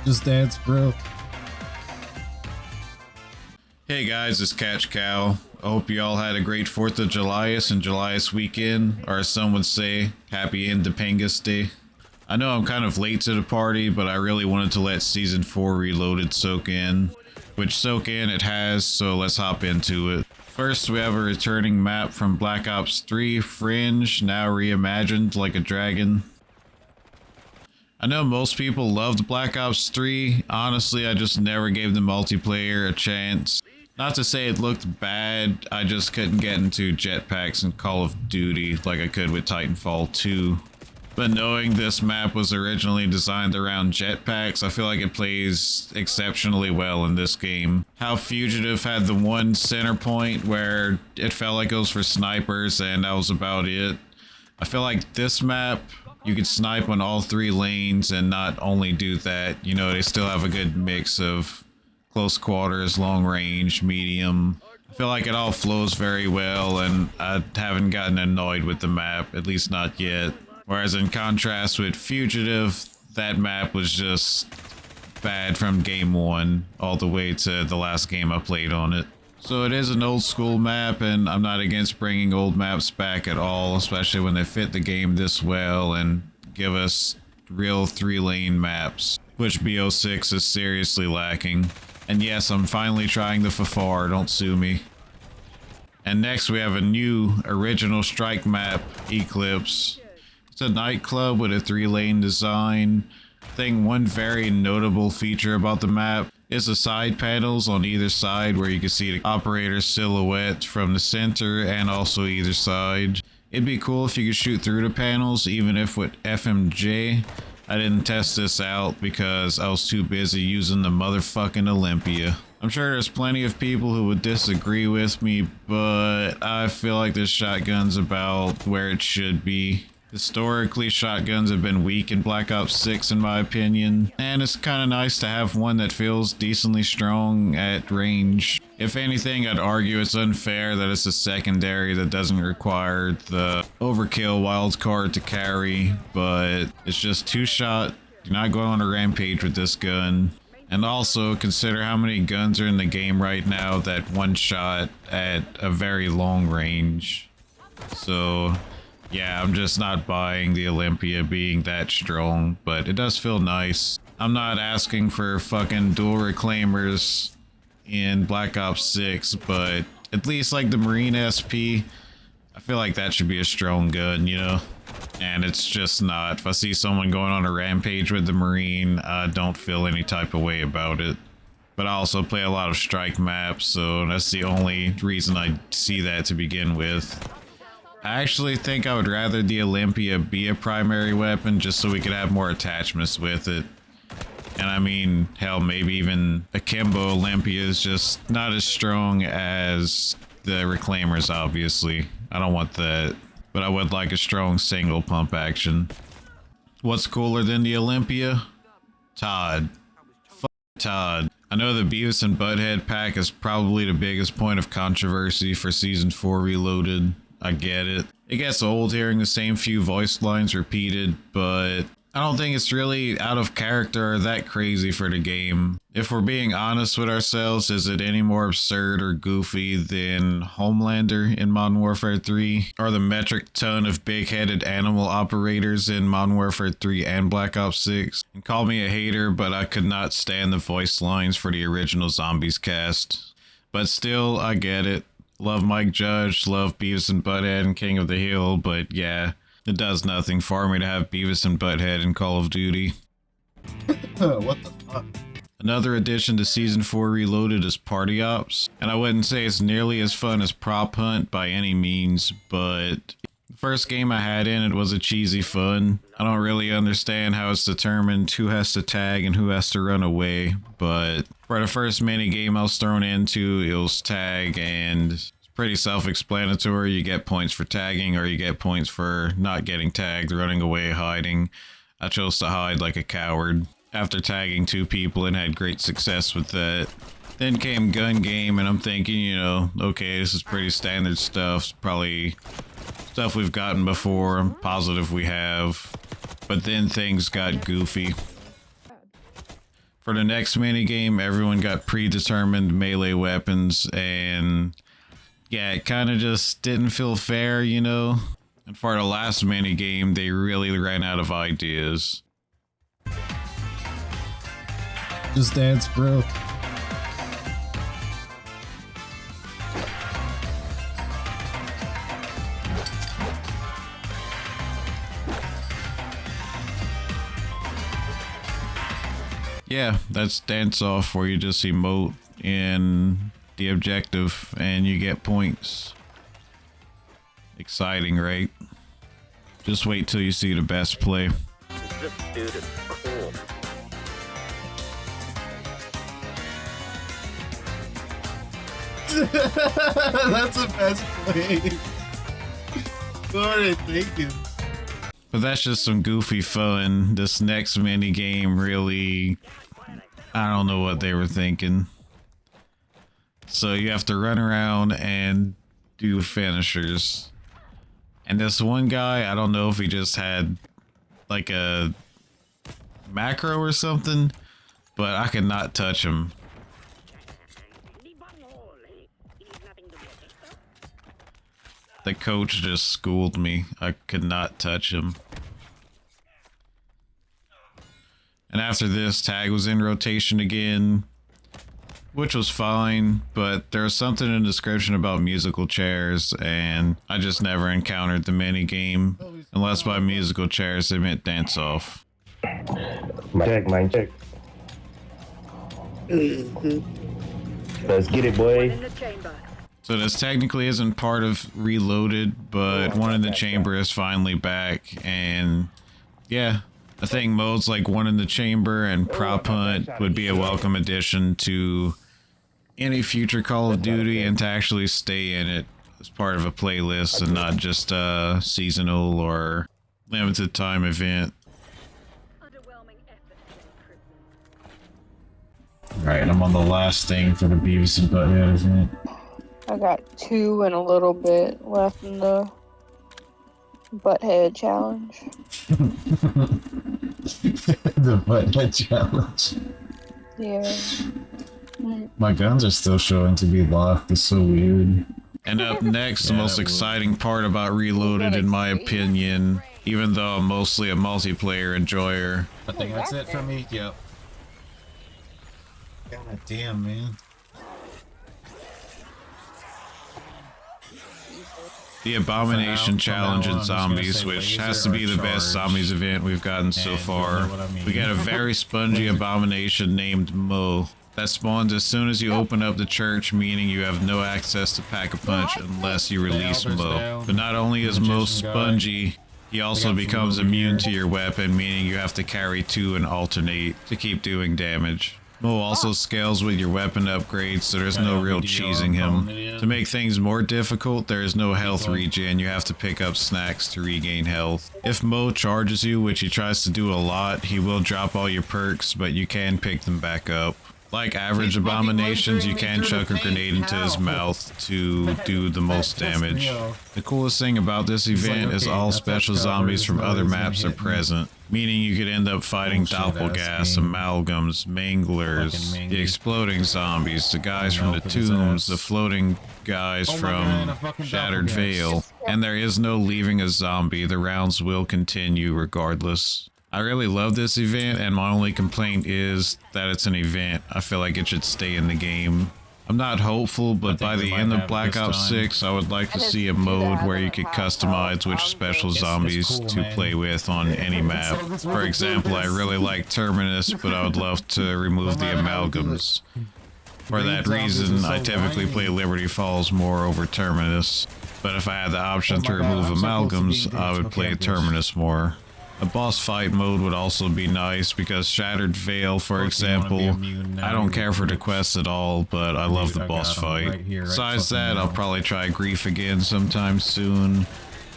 Just dance, bro. Hey guys, it's Catch Cow. I hope you all had a great 4th of July and July's weekend, or as some would say, Happy Independence Day. I know I'm kind of late to the party, but I really wanted to let Season 4 Reloaded soak in. Which soak in it has, so let's hop into it. First, we have a returning map from Black Ops 3, Fringe, now reimagined like a dragon. I know most people loved Black Ops 3. Honestly, I just never gave the multiplayer a chance. Not to say it looked bad, I just couldn't get into jetpacks in Call of Duty like I could with Titanfall 2. But knowing this map was originally designed around jetpacks, I feel like it plays exceptionally well in this game. How Fugitive had the one center point where it felt like it was for snipers and that was about it. I feel like this map, you could snipe on all 3 lanes and not only do that, you know, they still have a good mix of close quarters, long range, medium. I feel like it all flows very well and I haven't gotten annoyed with the map, at least not yet. Whereas in contrast with Fugitive, that map was just bad from game 1 all the way to the last game I played on it. So it is an old school map and I'm not against bringing old maps back at all, especially when they fit the game this well and give us real 3-lane maps, which BO6 is seriously lacking. And yes, I'm finally trying the Fafar, don't sue me. And next we have a new original strike map, Eclipse. It's a nightclub with a 3-lane design. I think one very notable feature about the map is the side panels on either side where you can see the operator's silhouette from the center and also either side. It'd be cool if you could shoot through the panels, even if with FMJ. I didn't test this out because I was too busy using the motherfucking Olympia. I'm sure there's plenty of people who would disagree with me, but I feel like this shotgun's about where it should be. Historically, shotguns have been weak in Black Ops 6 in my opinion, and it's kind of nice to have one that feels decently strong at range. If anything, I'd argue it's unfair that it's a secondary that doesn't require the overkill wildcard to carry, but it's just 2-shot. You're not going on a rampage with this gun. And also, consider how many guns are in the game right now that one-shot at a very long range. So yeah, I'm just not buying the Olympia being that strong, but it does feel nice. I'm not asking for fucking dual reclaimers in Black Ops 6, but at least like the Marine SP, I feel like that should be a strong gun, you know? And it's just not. If I see someone going on a rampage with the Marine, I don't feel any type of way about it. But I also play a lot of strike maps, so that's the only reason I see that to begin with. I actually think I would rather the Olympia be a primary weapon just so we could have more attachments with it. And I mean, hell, maybe even Akimbo Olympia is just not as strong as the Reclaimers, obviously. I don't want that, but I would like a strong single pump action. What's cooler than the Olympia? Todd. Fuck Todd. I know the Beavis and Butt-Head pack is probably the biggest point of controversy for Season 4 Reloaded. I get it. It gets old hearing the same few voice lines repeated, but I don't think it's really out of character or that crazy for the game. If we're being honest with ourselves, is it any more absurd or goofy than Homelander in Modern Warfare 3? Or the metric ton of big-headed animal operators in Modern Warfare 3 and Black Ops 6? And call me a hater, but I could not stand the voice lines for the original Zombies cast. But still, I get it. Love Mike Judge, love Beavis and Butt-Head and King of the Hill, but yeah, it does nothing for me to have Beavis and Butt-Head in Call of Duty. What the fuck? Another addition to Season 4 Reloaded is Party Ops, and I wouldn't say it's nearly as fun as Prop Hunt by any means, but the first game I had in it was a cheesy fun. I don't really understand how it's determined who has to tag and who has to run away, but for the first mini game I was thrown into, it was tag, and it's pretty self-explanatory. You get points for tagging or you get points for not getting tagged, running away, hiding. I chose to hide like a coward after tagging 2 people and had great success with that. Then came gun game and I'm thinking, you know, okay, this is pretty standard stuff, probably stuff we've gotten before, I'm positive we have. But then things got goofy. For the next minigame, everyone got predetermined melee weapons, and yeah, it kind of just didn't feel fair, you know? And for the last minigame, they really ran out of ideas. Just dance, bro. Yeah, that's dance off, where you just emote in the objective and you get points. Exciting, right? Just wait till you see the best play. This dude is cool. That's the best play. Sorry, thank you. But that's just some goofy fun. This next mini game really, I don't know what they were thinking. So you have to run around and do finishers. And this one guy, I don't know if he just had like a macro or something, but I could not touch him. The coach just schooled me. I could not touch him. And after this, tag was in rotation again, which was fine, but there was something in the description about musical chairs, and I just never encountered the mini game. Unless by musical chairs they meant dance off. Mind check. Let's get it, boy. So this technically isn't part of Reloaded, but One in the Chamber is finally back, and yeah, I think modes like One in the Chamber and Prop Hunt would be a welcome addition to any future Call of Duty, and to actually stay in it as part of a playlist and not just a seasonal or limited time event. Alright, I'm on the last thing for the Beavis and Butt-Head event. I got 2 and a little bit left in the Butt-Head challenge. The Butt-Head challenge. Yeah. My guns are still showing to be locked. It's so weird. And up next, the most exciting part about Reloaded, in my opinion, even though I'm mostly a multiplayer enjoyer. I think that's it for me. Yep. God damn, man. The Abomination challenge in Zombies, which has to be the best Zombies event we've gotten so far. We got a very spongy Abomination named Mo that spawns as soon as you open up the church, meaning you have no access to Pack-a-Punch unless you release Mo. But not only is Mo spongy, he also becomes immune to your weapon, meaning you have to carry 2 and alternate to keep doing damage. Mo also scales with your weapon upgrades, so there's no real cheesing him. To make things more difficult, there is no health regen. You have to pick up snacks to regain health. If Mo charges you, which he tries to do a lot, he will drop all your perks, but you can pick them back up. Like average Abominations, you can chuck a grenade into his mouth to do the most damage. The coolest thing about this event is all special zombies from other maps are present, meaning you could end up fighting Doppelgas, Amalgams, Manglers, the exploding zombies, the guys from the tombs, the floating guys from Shattered Veil, and there is no leaving a zombie. The rounds will continue regardless. I really love this event, and my only complaint is that it's an event. I feel like it should stay in the game. I'm not hopeful, but by the end of Black Ops 6, I would like to see a mode where you could customize which special zombies to play with on any map. For example, I really like Terminus, but I would love to remove the Amalgams. For that reason, I typically play Liberty Falls more over Terminus, but if I had the option to remove Amalgams, I would play Terminus more. A boss fight mode would also be nice, because Shattered Veil, for example, I don't care for the quest at all, but I love the boss fight. Besides that, I'll probably try Grief again sometime soon.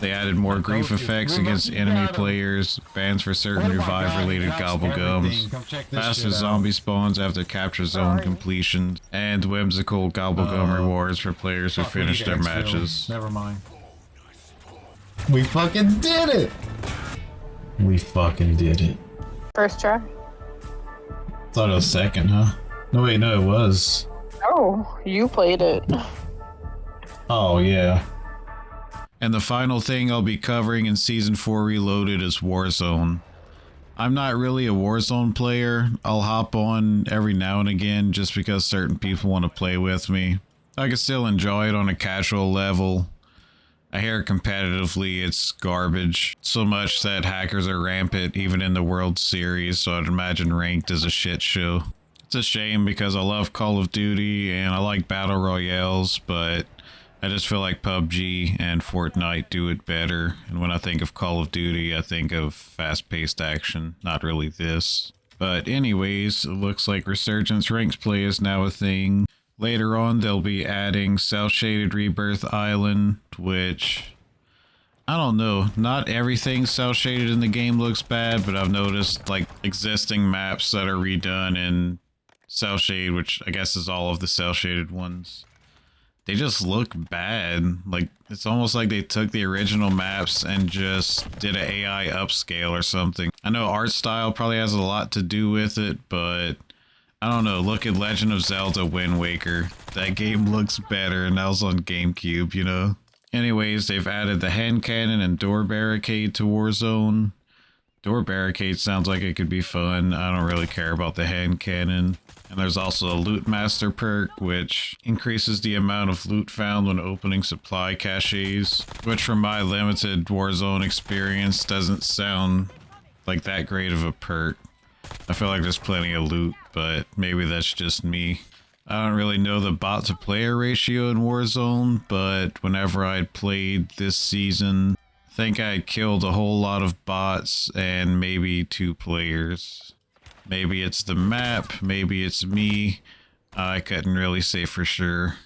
They added more grief effects against enemy players, bans for certain revive-related gobblegums, faster zombie spawns after capture zone completion, and whimsical gobblegum rewards for players who finish their matches. Never mind. We fucking did it! We fucking did it. First try. Thought it was second, huh? No, wait, no, it was. Oh, you played it. Oh, yeah. And the final thing I'll be covering in Season 4 Reloaded is Warzone. I'm not really a Warzone player. I'll hop on every now and again just because certain people want to play with me. I can still enjoy it on a casual level. I hear competitively it's garbage. So much that hackers are rampant even in the World Series, so I'd imagine ranked is a shit show. It's a shame because I love Call of Duty and I like Battle Royales, but I just feel like PUBG and Fortnite do it better. And when I think of Call of Duty, I think of fast-paced action, not really this. But anyways, it looks like Resurgence Ranks play is now a thing. Later on, they'll be adding Cell-Shaded Rebirth Island, which, I don't know, not everything cell-shaded in the game looks bad, but I've noticed, like, existing maps that are redone in cell-shade, which I guess is all of the cell-shaded ones. They just look bad. Like, it's almost like they took the original maps and just did an AI upscale or something. I know art style probably has a lot to do with it, but I don't know. Look at Legend of Zelda Wind Waker. That game looks better, and that was on GameCube, you know? Anyways, they've added the hand cannon and door barricade to Warzone. Door barricade sounds like it could be fun. I don't really care about the hand cannon. And there's also a Loot Master perk, which increases the amount of loot found when opening supply caches, which from my limited Warzone experience doesn't sound like that great of a perk. I feel like there's plenty of loot, but maybe that's just me. I don't really know the bot to player ratio in Warzone, but whenever I played this season, I think I killed a whole lot of bots and maybe 2 players. Maybe it's the map, maybe it's me. I couldn't really say for sure.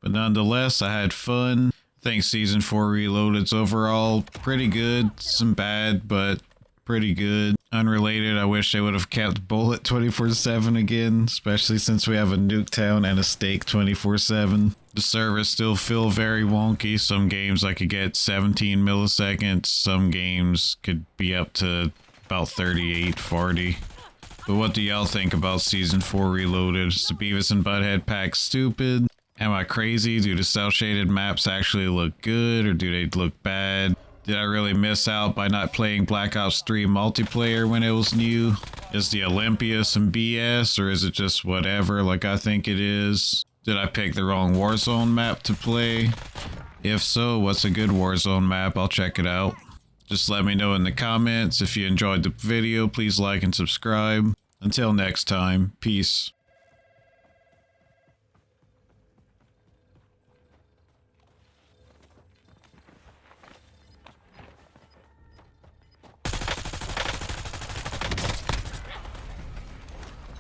But nonetheless, I had fun. I think Season 4 Reloaded's overall pretty good. Some bad, but pretty good. Unrelated, I wish they would have kept Bullet 24/7 again, especially since we have a Nuketown and a Stake 24/7. The servers still feel very wonky. Some games I could get 17 milliseconds, some games could be up to about 38, 40. But what do y'all think about Season 4 Reloaded? Is the Beavis and Butt-Head pack stupid? Am I crazy? Do the cell-shaded maps actually look good, or do they look bad? Did I really miss out by not playing Black Ops 3 multiplayer when it was new? Is the Olympia some BS, or is it just whatever like I think it is? Did I pick the wrong Warzone map to play? If so, what's a good Warzone map? I'll check it out. Just let me know in the comments. If you enjoyed the video, please like and subscribe. Until next time, peace.